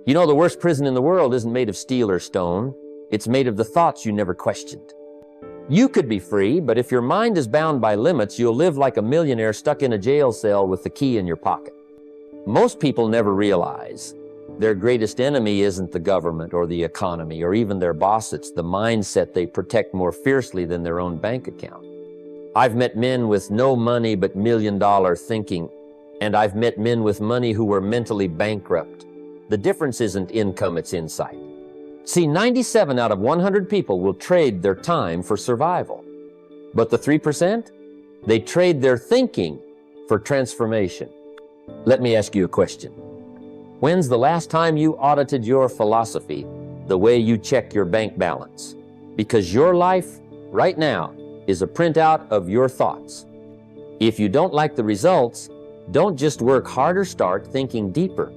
You know, the worst prison in the world isn't made of steel or stone. It's made of the thoughts you never questioned. You could be free, but if your mind is bound by limits, you'll live like a millionaire stuck in a jail cell with the key in your pocket. Most people never realize their greatest enemy isn't the government or the economy or even their boss. It's the mindset they protect more fiercely than their own bank account. I've met men with no money but million-dollar thinking, and I've met men with money who were mentally bankrupt. The difference isn't income, it's insight. See, 97 out of 100 people will trade their time for survival. But the 3%? They trade their thinking for transformation. Let me ask you a question. When's the last time you audited your philosophy the way you check your bank balance? Because your life, right now, is a printout of your thoughts. If you don't like the results, don't just work harder, start thinking deeper.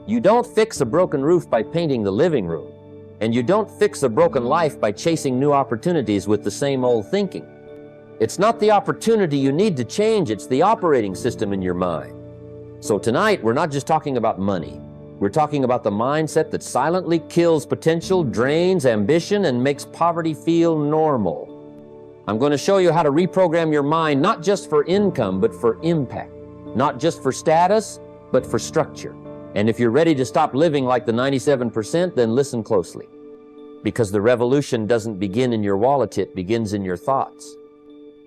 You don't fix a broken roof by painting the living room, and you don't fix a broken life by chasing new opportunities with the same old thinking. It's not the opportunity you need to change, it's the operating system in your mind. So tonight, we're not just talking about money. We're talking about the mindset that silently kills potential, drains ambition, and makes poverty feel normal. I'm going to show you how to reprogram your mind, not just for income, but for impact. Not just for status, but for structure. And if you're ready to stop living like the 97%, then listen closely. Because the revolution doesn't begin in your wallet, it begins in your thoughts.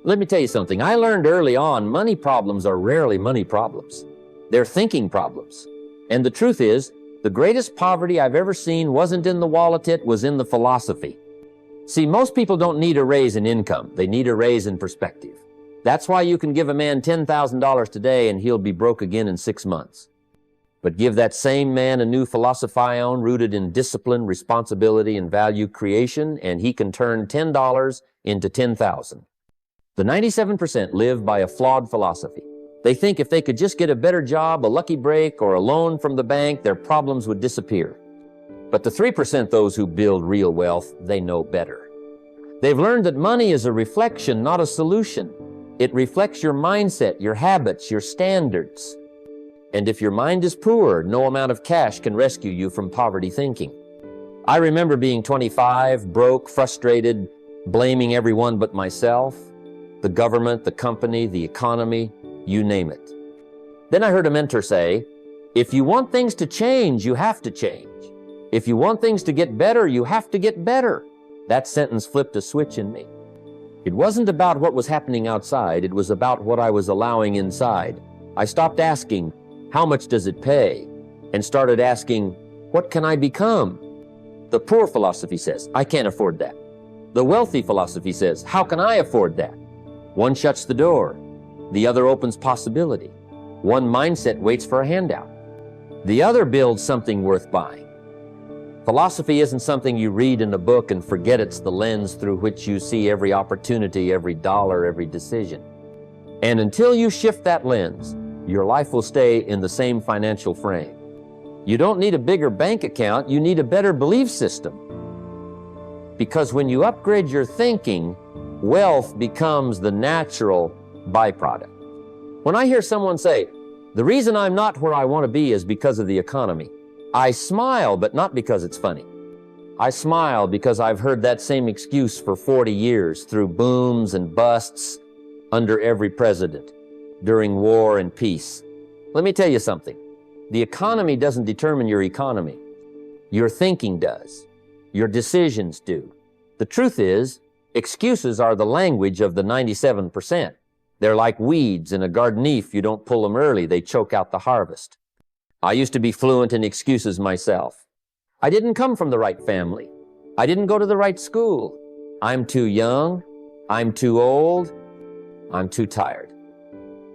Let me tell you something. I learned early on, money problems are rarely money problems. They're thinking problems. And the truth is, the greatest poverty I've ever seen wasn't in the wallet, it was in the philosophy. See, most people don't need a raise in income. They need a raise in perspective. That's why you can give a man $10,000 today and he'll be broke again in 6 months. But give that same man a new philosophy rooted in discipline, responsibility, and value creation, and he can turn $10 into 10,000. The 97% live by a flawed philosophy. They think if they could just get a better job, a lucky break, or a loan from the bank, their problems would disappear. But the 3%, those who build real wealth, they know better. They've learned that money is a reflection, not a solution. It reflects your mindset, your habits, your standards. And if your mind is poor, no amount of cash can rescue you from poverty thinking. I remember being 25, broke, frustrated, blaming everyone but myself, the government, the company, the economy, you name it. Then I heard a mentor say, if you want things to change, you have to change. If you want things to get better, you have to get better. That sentence flipped a switch in me. It wasn't about what was happening outside, it was about what I was allowing inside. I stopped asking, how much does it pay? And started asking, what can I become? The poor philosophy says, I can't afford that. The wealthy philosophy says, how can I afford that? One shuts the door. The other opens possibility. One mindset waits for a handout. The other builds something worth buying. Philosophy isn't something you read in a book and forget it's the lens through which you see every opportunity, every dollar, every decision. And until you shift that lens, your life will stay in the same financial frame. You don't need a bigger bank account, you need a better belief system. Because when you upgrade your thinking, wealth becomes the natural byproduct. When I hear someone say, the reason I'm not where I want to be is because of the economy, I smile, but not because it's funny. I smile because I've heard that same excuse for 40 years through booms and busts under every president, during war and peace. Let me tell you something. The economy doesn't determine your economy. Your thinking does. Your decisions do. The truth is, excuses are the language of the 97%. They're like weeds in a garden. If you don't pull them early, they choke out the harvest. I used to be fluent in excuses myself. I didn't come from the right family. I didn't go to the right school. I'm too young. I'm too old. I'm too tired.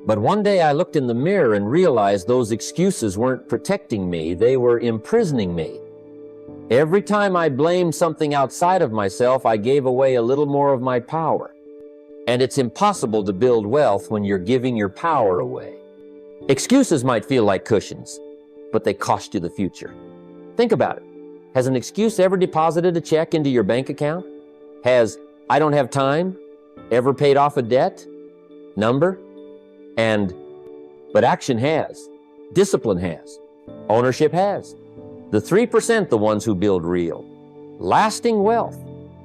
But one day I looked in the mirror and realized those excuses weren't protecting me, they were imprisoning me. Every time I blamed something outside of myself, I gave away a little more of my power. And it's impossible to build wealth when you're giving your power away. Excuses might feel like cushions, but they cost you the future. Think about it. Has an excuse ever deposited a check into your bank account? Has I don't have time ever paid off a debt? Number? But action has. Discipline has. Ownership has. The 3%, the ones who build real, lasting wealth.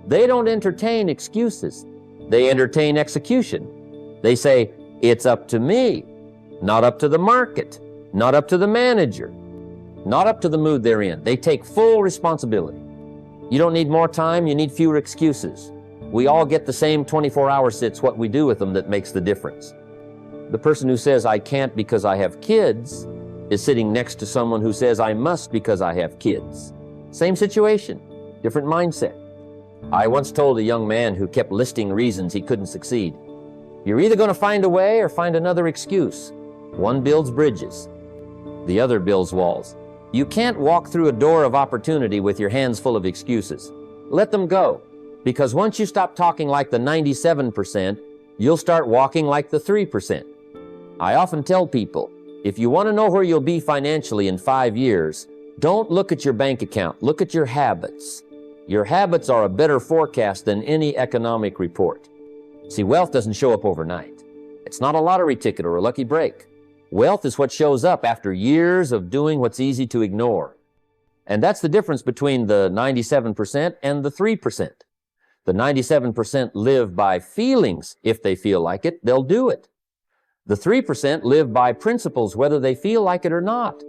They don't entertain excuses. They entertain execution. They say, it's up to me, not up to the market, not up to the manager, not up to the mood they're in. They take full responsibility. You don't need more time, you need fewer excuses. We all get the same 24-hour sits. What we do with them that makes the difference. The person who says, I can't because I have kids, is sitting next to someone who says, I must because I have kids. Same situation, different mindset. I once told a young man who kept listing reasons he couldn't succeed, you're either going to find a way or find another excuse. One builds bridges, the other builds walls. You can't walk through a door of opportunity with your hands full of excuses. Let them go, because once you stop talking like the 97%, you'll start walking like the 3%. I often tell people, if you want to know where you'll be financially in 5 years, don't look at your bank account, look at your habits. Your habits are a better forecast than any economic report. See, wealth doesn't show up overnight. It's not a lottery ticket or a lucky break. Wealth is what shows up after years of doing what's easy to ignore. And that's the difference between the 97% and the 3%. The 97% live by feelings. If they feel like it, they'll do it. The 3% live by principles, whether they feel like it or not.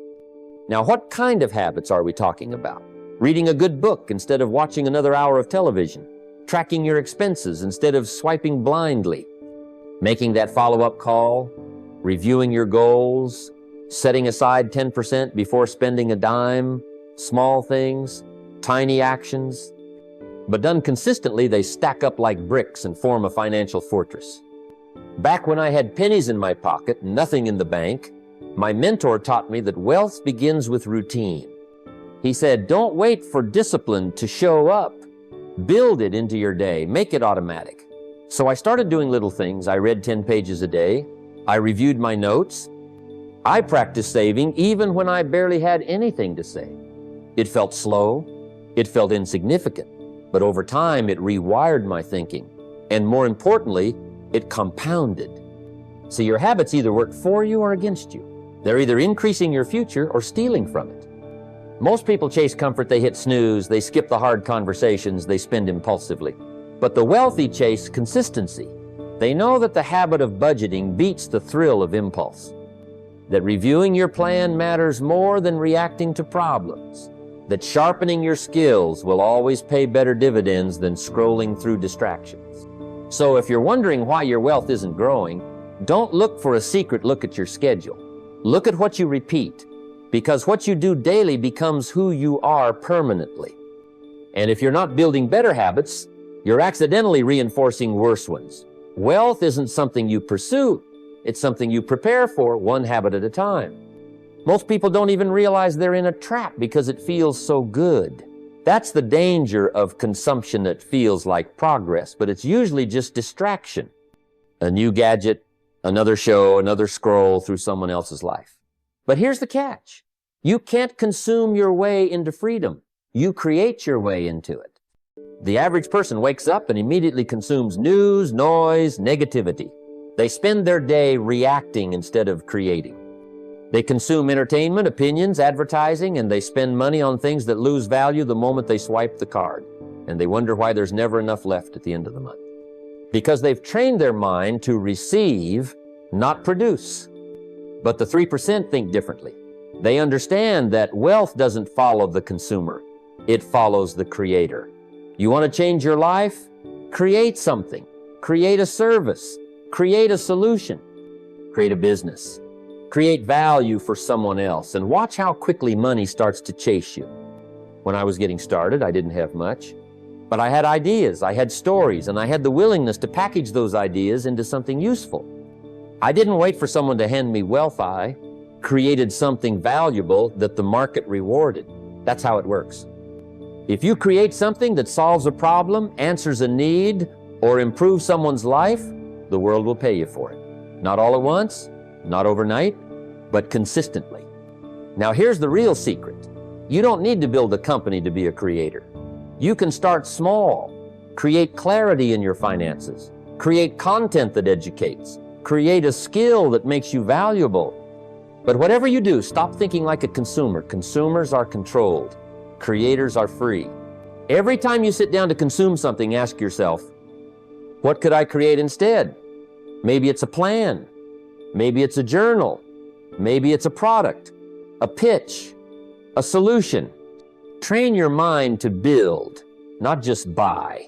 Now, what kind of habits are we talking about? Reading a good book instead of watching another hour of television. Tracking your expenses instead of swiping blindly. Making that follow-up call. Reviewing your goals. Setting aside 10% before spending a dime. Small things. Tiny actions. But done consistently, they stack up like bricks and form a financial fortress. Back when I had pennies in my pocket, nothing in the bank, my mentor taught me that wealth begins with routine. He said, don't wait for discipline to show up. Build it into your day. Make it automatic. So I started doing little things. I read 10 pages a day. I reviewed my notes. I practiced saving even when I barely had anything to say. It felt slow. It felt insignificant. But over time, it rewired my thinking. And more importantly, it compounded. So your habits either work for you or against you. They're either increasing your future or stealing from it. Most people chase comfort, they hit snooze, they skip the hard conversations, they spend impulsively. But the wealthy chase consistency. They know that the habit of budgeting beats the thrill of impulse. That reviewing your plan matters more than reacting to problems. That sharpening your skills will always pay better dividends than scrolling through distractions. So if you're wondering why your wealth isn't growing, don't look for a secret look at your schedule. Look at what you repeat, because what you do daily becomes who you are permanently. And if you're not building better habits, you're accidentally reinforcing worse ones. Wealth isn't something you pursue. It's something you prepare for, one habit at a time. Most people don't even realize they're in a trap because it feels so good. That's the danger of consumption that feels like progress, but it's usually just distraction. A new gadget, another show, another scroll through someone else's life. But here's the catch. You can't consume your way into freedom. You create your way into it. The average person wakes up and immediately consumes news, noise, negativity. They spend their day reacting instead of creating. They consume entertainment, opinions, advertising, and they spend money on things that lose value the moment they swipe the card. And they wonder why there's never enough left at the end of the month. Because they've trained their mind to receive, not produce. But the 3% think differently. They understand that wealth doesn't follow the consumer. It follows the creator. You want to change your life? Create something. Create a service. Create a solution. Create a business. Create value for someone else, and watch how quickly money starts to chase you. When I was getting started, I didn't have much, but I had ideas, I had stories, and I had the willingness to package those ideas into something useful. I didn't wait for someone to hand me wealth. I created something valuable that the market rewarded. That's how it works. If you create something that solves a problem, answers a need, or improves someone's life, the world will pay you for it. Not all at once, not overnight, but consistently. Now here's the real secret. You don't need to build a company to be a creator. You can start small. Create clarity in your finances. Create content that educates. Create a skill that makes you valuable. But whatever you do, stop thinking like a consumer. Consumers are controlled. Creators are free. Every time you sit down to consume something, ask yourself, what could I create instead? Maybe it's a plan. Maybe it's a journal. Maybe it's a product, a pitch, a solution. Train your mind to build, not just buy.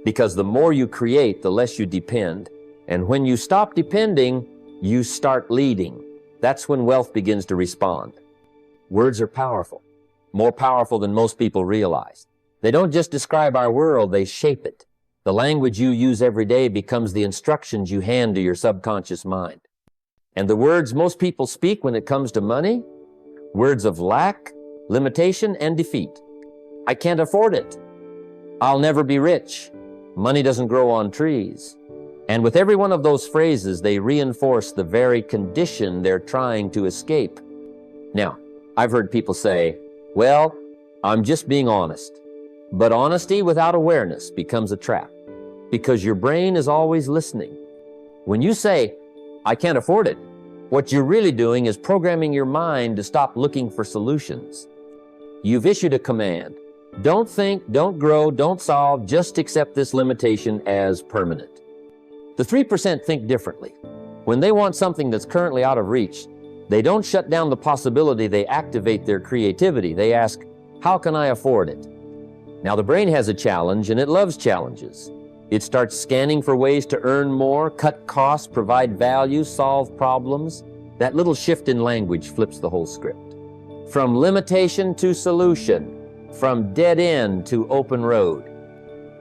Because the more you create, the less you depend. And when you stop depending, you start leading. That's when wealth begins to respond. Words are powerful, more powerful than most people realize. They don't just describe our world, they shape it. The language you use every day becomes the instructions you hand to your subconscious mind. And the words most people speak when it comes to money, words of lack, limitation, and defeat. I can't afford it. I'll never be rich. Money doesn't grow on trees. And with every one of those phrases, they reinforce the very condition they're trying to escape. Now, I've heard people say, well, I'm just being honest. But honesty without awareness becomes a trap, because your brain is always listening. When you say, I can't afford it, what you're really doing is programming your mind to stop looking for solutions. You've issued a command. Don't think, don't grow, don't solve, just accept this limitation as permanent. The 3% think differently. When they want something that's currently out of reach, they don't shut down the possibility, they activate their creativity. They ask, how can I afford it? Now the brain has a challenge, and it loves challenges. It starts scanning for ways to earn more, cut costs, provide value, solve problems. That little shift in language flips the whole script. From limitation to solution, from dead end to open road.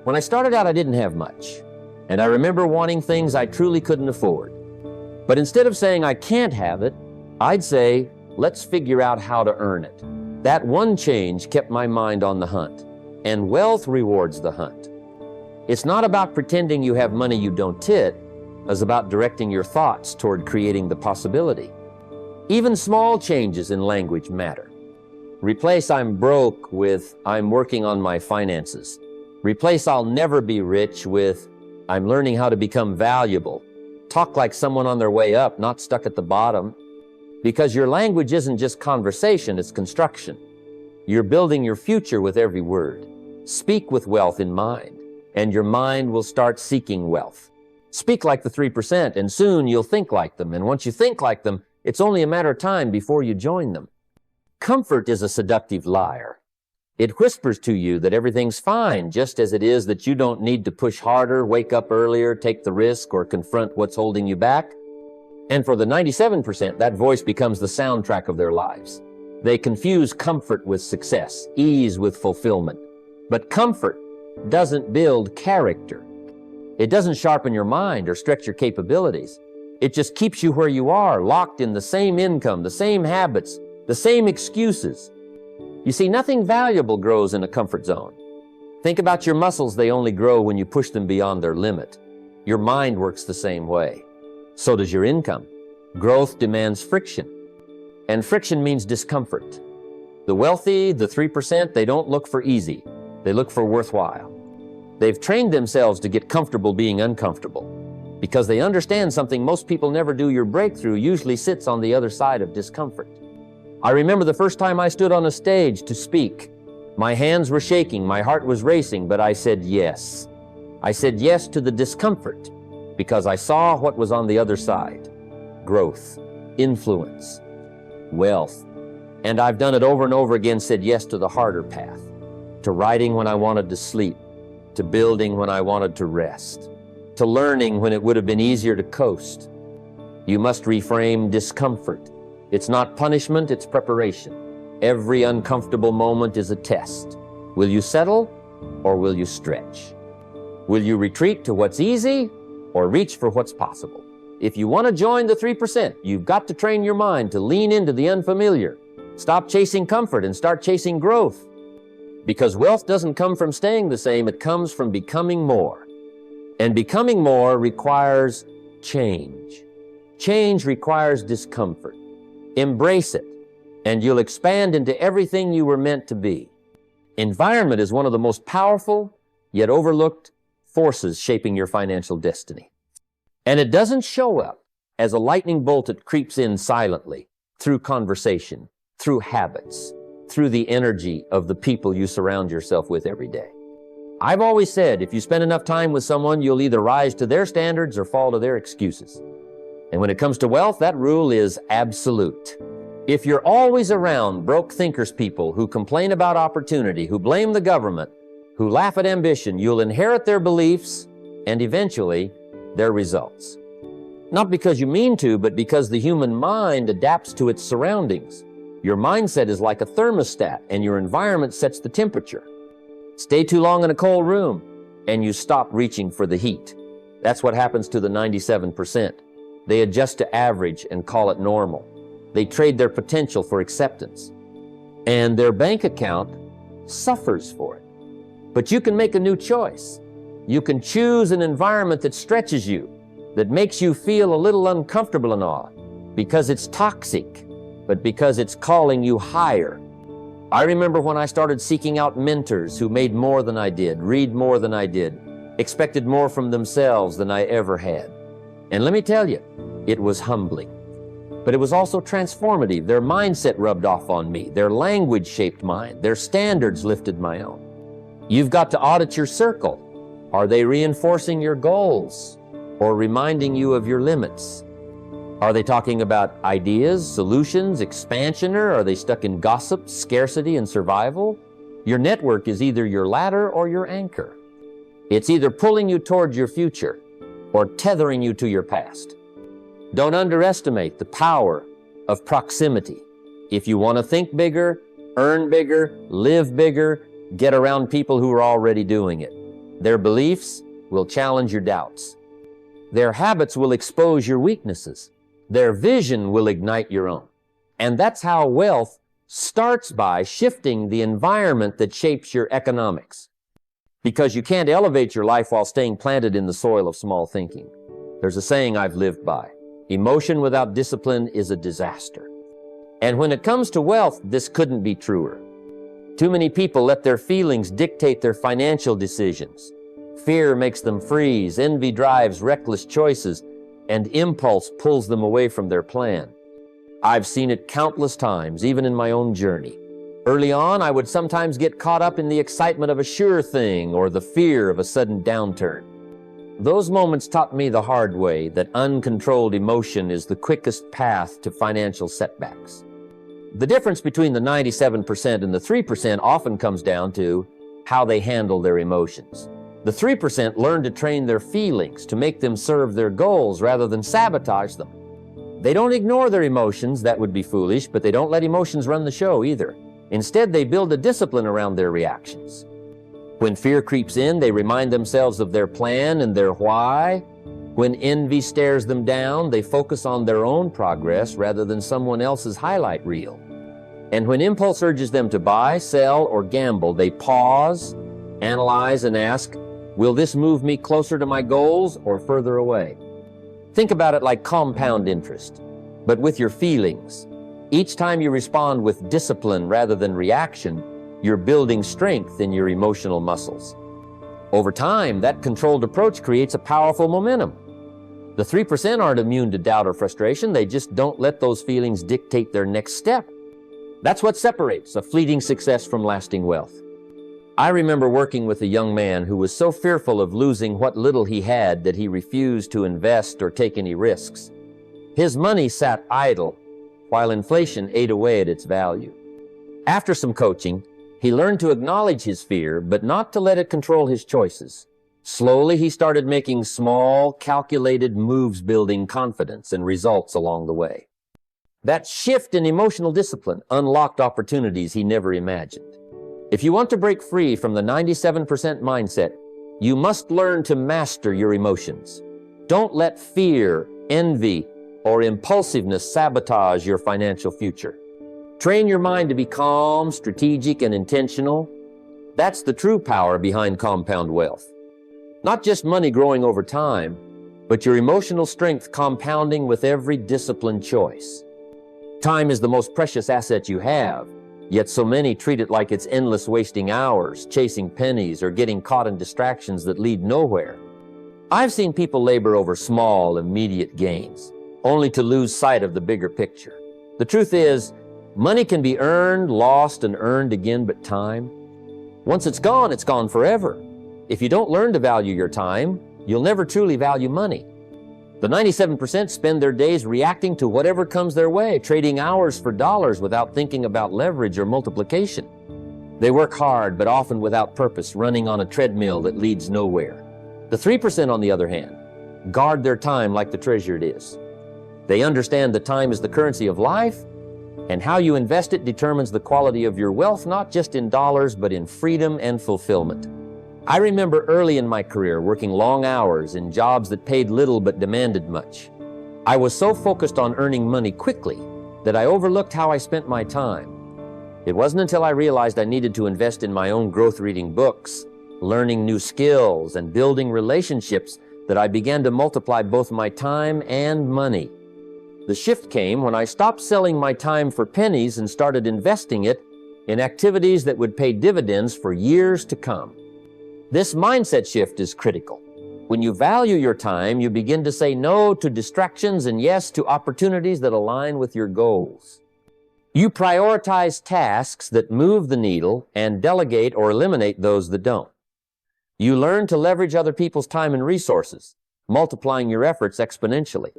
When I started out, I didn't have much. And I remember wanting things I truly couldn't afford. But instead of saying I can't have it, I'd say, let's figure out how to earn it. That one change kept my mind on the hunt. And wealth rewards the hunt. It's not about pretending you have money you don't tit, it's about directing your thoughts toward creating the possibility. Even small changes in language matter. Replace I'm broke with I'm working on my finances. Replace I'll never be rich with I'm learning how to become valuable. Talk like someone on their way up, not stuck at the bottom. Because your language isn't just conversation, it's construction. You're building your future with every word. Speak with wealth in mind, and your mind will start seeking wealth. Speak like the 3%, and soon you'll think like them. And once you think like them, it's only a matter of time before you join them. Comfort is a seductive liar. It whispers to you that everything's fine, just as it is that you don't need to push harder, wake up earlier, take the risk, or confront what's holding you back. And for the 97%, that voice becomes the soundtrack of their lives. They confuse comfort with success, ease with fulfillment. But comfort doesn't build character. It doesn't sharpen your mind or stretch your capabilities. It just keeps you where you are, locked in the same income, the same habits, the same excuses. You see, nothing valuable grows in a comfort zone. Think about your muscles. They only grow when you push them beyond their limit. Your mind works the same way. So does your income. Growth demands friction. And friction means discomfort. The wealthy, the 3%, they don't look for easy. They look for worthwhile. They've trained themselves to get comfortable being uncomfortable because they understand something most people never do. Your breakthrough usually sits on the other side of discomfort. I remember the first time I stood on a stage to speak. My hands were shaking, my heart was racing, but I said yes. I said yes to the discomfort because I saw what was on the other side. Growth, influence, wealth. And I've done it over and over again, said yes to the harder path. To writing when I wanted to sleep, to building when I wanted to rest, to learning when it would have been easier to coast. You must reframe discomfort. It's not punishment, it's preparation. Every uncomfortable moment is a test. Will you settle or will you stretch? Will you retreat to what's easy or reach for what's possible? If you want to join the 3%, you've got to train your mind to lean into the unfamiliar. Stop chasing comfort and start chasing growth. Because wealth doesn't come from staying the same, it comes from becoming more. And becoming more requires change. Change requires discomfort. Embrace it, and you'll expand into everything you were meant to be. Environment is one of the most powerful, yet overlooked forces shaping your financial destiny. And it doesn't show up as a lightning bolt that creeps in silently. through conversation, through habits, through the energy of the people you surround yourself with every day. I've always said, if you spend enough time with someone, you'll either rise to their standards or fall to their excuses. And when it comes to wealth, that rule is absolute. If you're always around broke thinkers people who complain about opportunity, who blame the government, who laugh at ambition, you'll inherit their beliefs and eventually their results. Not because you mean to, but because the human mind adapts to its surroundings. Your mindset is like a thermostat, and your environment sets the temperature. Stay too long in a cold room, and you stop reaching for the heat. That's what happens to the 97%. They adjust to average and call it normal. They trade their potential for acceptance. And their bank account suffers for it. But you can make a new choice. You can choose an environment that stretches you, that makes you feel a little uncomfortable and all, because it's toxic, but because it's calling you higher. I remember when I started seeking out mentors who made more than I did, read more than I did, expected more from themselves than I ever had. And let me tell you, it was humbling. But it was also transformative. Their mindset rubbed off on me. Their language shaped mine. Their standards lifted my own. You've got to audit your circle. Are they reinforcing your goals or reminding you of your limits? Are they talking about ideas, solutions, expansion, or are they stuck in gossip, scarcity, and survival? Your network is either your ladder or your anchor. It's either pulling you toward your future or tethering you to your past. Don't underestimate the power of proximity. If you want to think bigger, earn bigger, live bigger, get around people who are already doing it. Their beliefs will challenge your doubts. Their habits will expose your weaknesses. Their vision will ignite your own. And that's how wealth starts by shifting the environment that shapes your economics. Because you can't elevate your life while staying planted in the soil of small thinking. There's a saying I've lived by. Emotion without discipline is a disaster. And when it comes to wealth, this couldn't be truer. Too many people let their feelings dictate their financial decisions. Fear makes them freeze, envy drives reckless choices, and impulse pulls them away from their plan. I've seen it countless times, even in my own journey. Early on, I would sometimes get caught up in the excitement of a sure thing or the fear of a sudden downturn. Those moments taught me the hard way that uncontrolled emotion is the quickest path to financial setbacks. The difference between the 97% and the 3% often comes down to how they handle their emotions. The 3% learn to train their feelings to make them serve their goals rather than sabotage them. They don't ignore their emotions, that would be foolish, but they don't let emotions run the show either. Instead, they build a discipline around their reactions. When fear creeps in, they remind themselves of their plan and their why. When envy stares them down, they focus on their own progress rather than someone else's highlight reel. And when impulse urges them to buy, sell, or gamble, they pause, analyze, and ask, will this move me closer to my goals or further away? Think about it like compound interest, but with your feelings. Each time you respond with discipline rather than reaction, you're building strength in your emotional muscles. Over time, that controlled approach creates a powerful momentum. The 3% aren't immune to doubt or frustration, they just don't let those feelings dictate their next step. That's what separates a fleeting success from lasting wealth. I remember working with a young man who was so fearful of losing what little he had that he refused to invest or take any risks. His money sat idle while inflation ate away at its value. After some coaching, he learned to acknowledge his fear, but not to let it control his choices. Slowly, he started making small, calculated moves, building confidence and results along the way. That shift in emotional discipline unlocked opportunities he never imagined. If you want to break free from the 97% mindset, you must learn to master your emotions. Don't let fear, envy, or impulsiveness sabotage your financial future. Train your mind to be calm, strategic, and intentional. That's the true power behind compound wealth. Not just money growing over time, but your emotional strength compounding with every disciplined choice. Time is the most precious asset you have, yet so many treat it like it's endless wasting hours, chasing pennies, or getting caught in distractions that lead nowhere. I've seen people labor over small, immediate gains, only to lose sight of the bigger picture. The truth is, money can be earned, lost, and earned again, but time, once it's gone forever. If you don't learn to value your time, you'll never truly value money. The 97% spend their days reacting to whatever comes their way, trading hours for dollars without thinking about leverage or multiplication. They work hard, but often without purpose, running on a treadmill that leads nowhere. The 3%, on the other hand, guard their time like the treasure it is. They understand that time is the currency of life, and how you invest it determines the quality of your wealth, not just in dollars, but in freedom and fulfillment. I remember early in my career working long hours in jobs that paid little but demanded much. I was so focused on earning money quickly that I overlooked how I spent my time. It wasn't until I realized I needed to invest in my own growth, reading books, learning new skills, and building relationships that I began to multiply both my time and money. The shift came when I stopped selling my time for pennies and started investing it in activities that would pay dividends for years to come. This mindset shift is critical. When you value your time, you begin to say no to distractions and yes to opportunities that align with your goals. You prioritize tasks that move the needle and delegate or eliminate those that don't. You learn to leverage other people's time and resources, multiplying your efforts exponentially.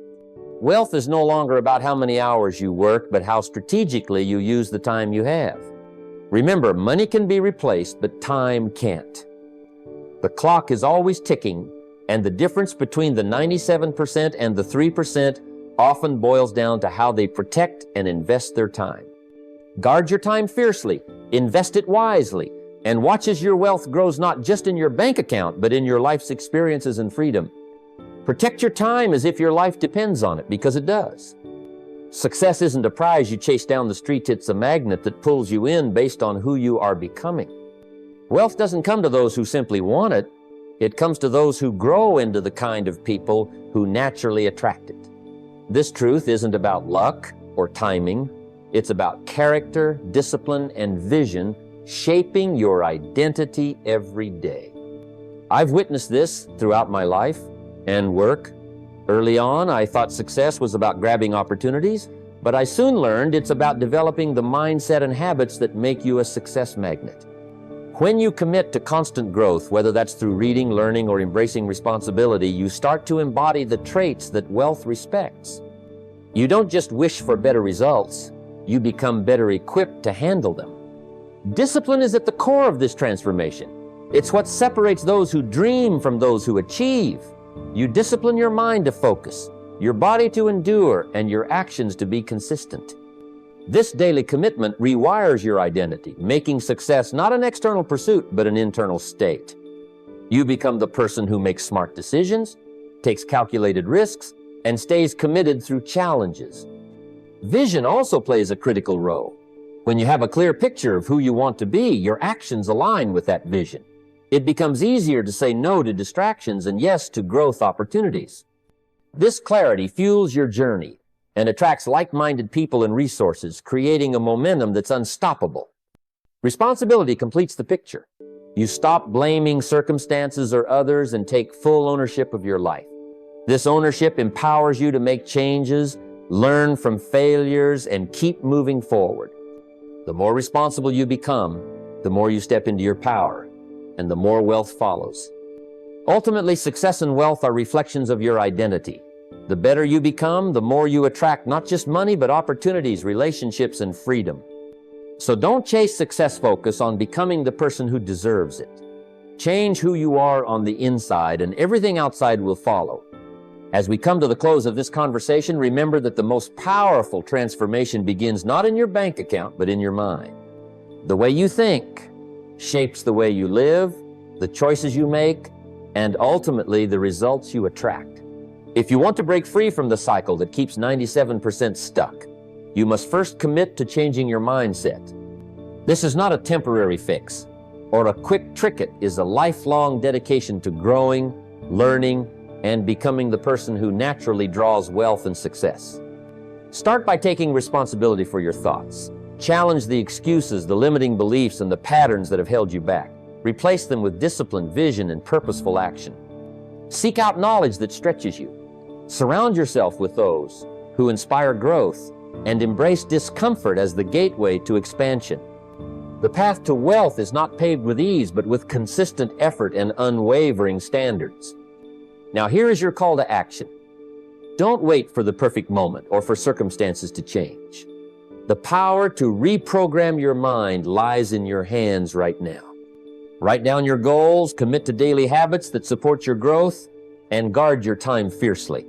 Wealth is no longer about how many hours you work, but how strategically you use the time you have. Remember, money can be replaced, but time can't. The clock is always ticking, and the difference between the 97% and the 3% often boils down to how they protect and invest their time. Guard your time fiercely, invest it wisely, and watch as your wealth grows not just in your bank account, but in your life's experiences and freedom. Protect your time as if your life depends on it, because it does. Success isn't a prize you chase down the street, it's a magnet that pulls you in based on who you are becoming. Wealth doesn't come to those who simply want it. It comes to those who grow into the kind of people who naturally attract it. This truth isn't about luck or timing. It's about character, discipline, and vision shaping your identity every day. I've witnessed this throughout my life and work. Early on, I thought success was about grabbing opportunities, but I soon learned it's about developing the mindset and habits that make you a success magnet. When you commit to constant growth, whether that's through reading, learning, or embracing responsibility, you start to embody the traits that wealth respects. You don't just wish for better results, you become better equipped to handle them. Discipline is at the core of this transformation. It's what separates those who dream from those who achieve. You discipline your mind to focus, your body to endure, and your actions to be consistent. This daily commitment rewires your identity, making success not an external pursuit, but an internal state. You become the person who makes smart decisions, takes calculated risks, and stays committed through challenges. Vision also plays a critical role. When you have a clear picture of who you want to be, your actions align with that vision. It becomes easier to say no to distractions and yes to growth opportunities. This clarity fuels your journey and attracts like-minded people and resources, creating a momentum that's unstoppable. Responsibility completes the picture. You stop blaming circumstances or others and take full ownership of your life. This ownership empowers you to make changes, learn from failures, and keep moving forward. The more responsible you become, the more you step into your power, and the more wealth follows. Ultimately, success and wealth are reflections of your identity. The better you become, the more you attract not just money, but opportunities, relationships, and freedom. So don't chase success, focus on becoming the person who deserves it. Change who you are on the inside, and everything outside will follow. As we come to the close of this conversation, remember that the most powerful transformation begins not in your bank account, but in your mind. The way you think shapes the way you live, the choices you make, and ultimately the results you attract. If you want to break free from the cycle that keeps 97% stuck, you must first commit to changing your mindset. This is not a temporary fix or a quick trick. It is a lifelong dedication to growing, learning, and becoming the person who naturally draws wealth and success. Start by taking responsibility for your thoughts. Challenge the excuses, the limiting beliefs, and the patterns that have held you back. Replace them with discipline, vision, and purposeful action. Seek out knowledge that stretches you. Surround yourself with those who inspire growth and embrace discomfort as the gateway to expansion. The path to wealth is not paved with ease, but with consistent effort and unwavering standards. Now here is your call to action. Don't wait for the perfect moment or for circumstances to change. The power to reprogram your mind lies in your hands right now. Write down your goals, commit to daily habits that support your growth, and guard your time fiercely.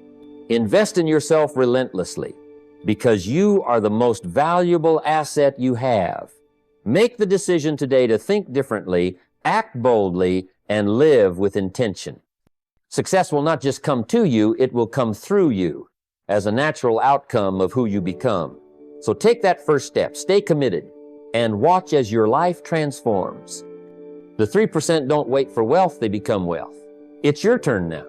Invest in yourself relentlessly, because you are the most valuable asset you have. Make the decision today to think differently, act boldly, and live with intention. Success will not just come to you, it will come through you as a natural outcome of who you become. So take that first step, stay committed, and watch as your life transforms. The 3% don't wait for wealth, they become wealth. It's your turn now.